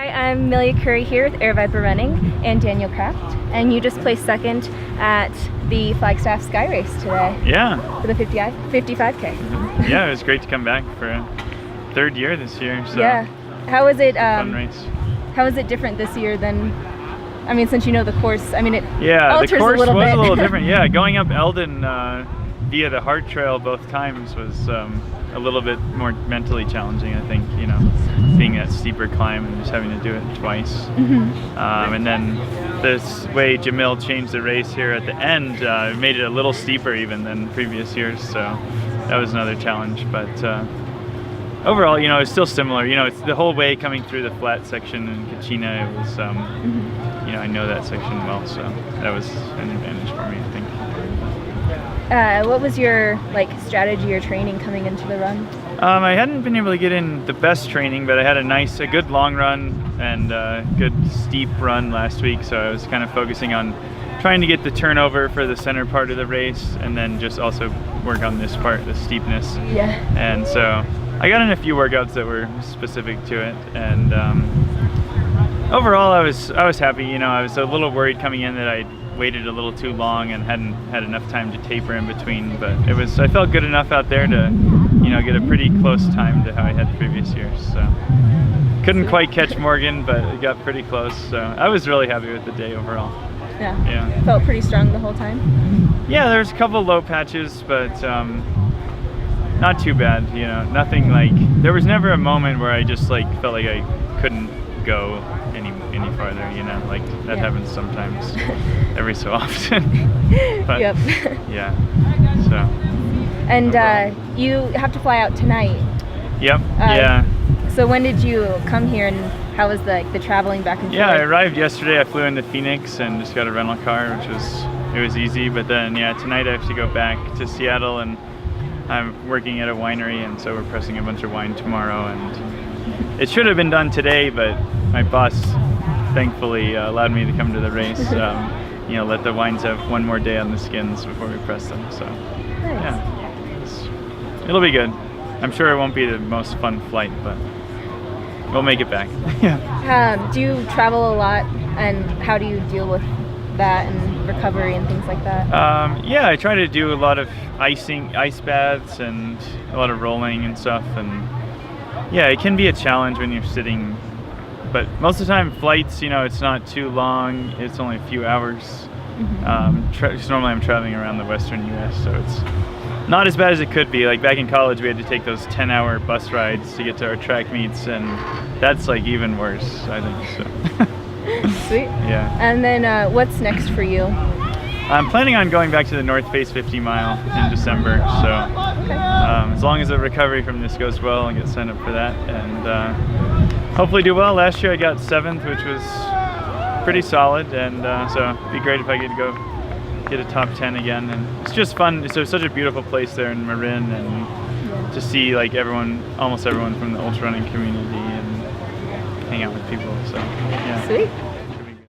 Hi, I'm Amelia Curry here with Aravaipa Running and Daniel Kraft, and you just placed second at the Flagstaff Sky Race today. Yeah. For the 55K. Yeah, it was great to come back for a third year this year. So yeah. How was it? Fun race. How is it different this year than? I mean, since you know the course, I mean it. Yeah, the course was a little different. Yeah, going up Eldon via the Hart Trail both times was a little bit more mentally challenging, I think, you know, being that steeper climb and just having to do it twice. And then this way Jamil changed the race here at the end, made it a little steeper even than previous years, so that was another challenge. But overall, you know, it's still similar. You know, it's the whole way coming through the flat section in Kachina. It was, you know, I know that section well, so that was an advantage for me, I think. What was your strategy or training coming into the run? I hadn't been able to get in the best training, but I had a good long run and a good steep run last week, so I was kind of focusing on trying to get the turnover for the center part of the race and then just also work on this part, the steepness. Yeah. And so I got in a few workouts that were specific to it, and overall I was happy. You know, I was a little worried coming in that I'd waited a little too long and hadn't had enough time to taper in between, but I felt good enough out there to, you know, get a pretty close time to how I had previous years. So couldn't quite catch Morgan, but it got pretty close. So I was really happy with the day overall. Yeah. Felt pretty strong the whole time? Yeah, there's a couple low patches, but not too bad, you know, nothing there was never a moment where I just felt like I couldn't go any farther, you know, that happens sometimes, every so often. But, yep. Yeah, so. And you have to fly out tonight. Yep, yeah. So when did you come here, and how was the traveling back and forth? Yeah, I arrived yesterday. I flew into Phoenix and just got a rental car, which was easy. But then, yeah, tonight I have to go back to Seattle, and I'm working at a winery, and so we're pressing a bunch of wine tomorrow. And it should have been done today, but my boss thankfully allowed me to come to the race. You know, let the wines have one more day on the skins before we press them. So, nice. Yeah, it'll be good. I'm sure it won't be the most fun flight, but we'll make it back. Yeah. Do you travel a lot, and how do you deal with that and recovery and things like that? Yeah, I try to do a lot of ice baths and a lot of rolling and stuff, and yeah, it can be a challenge when you're sitting, but most of the time flights, you know, it's not too long, it's only a few hours. Normally I'm traveling around the western US, so it's not as bad as it could be. Like back in college we had to take those 10-hour bus rides to get to our track meets, and that's even worse, I think. So. Sweet. Yeah. And then what's next for you? I'm planning on going back to the North Face 50 mile in December, so as long as the recovery from this goes well, I'll get signed up for that and hopefully do well. Last year I got 7th, which was pretty solid, and so it'd be great if I could go get a top 10 again. And it's just fun. It's such a beautiful place there in Marin, and to see almost everyone from the ultra running community and hang out with people. So yeah. Sweet.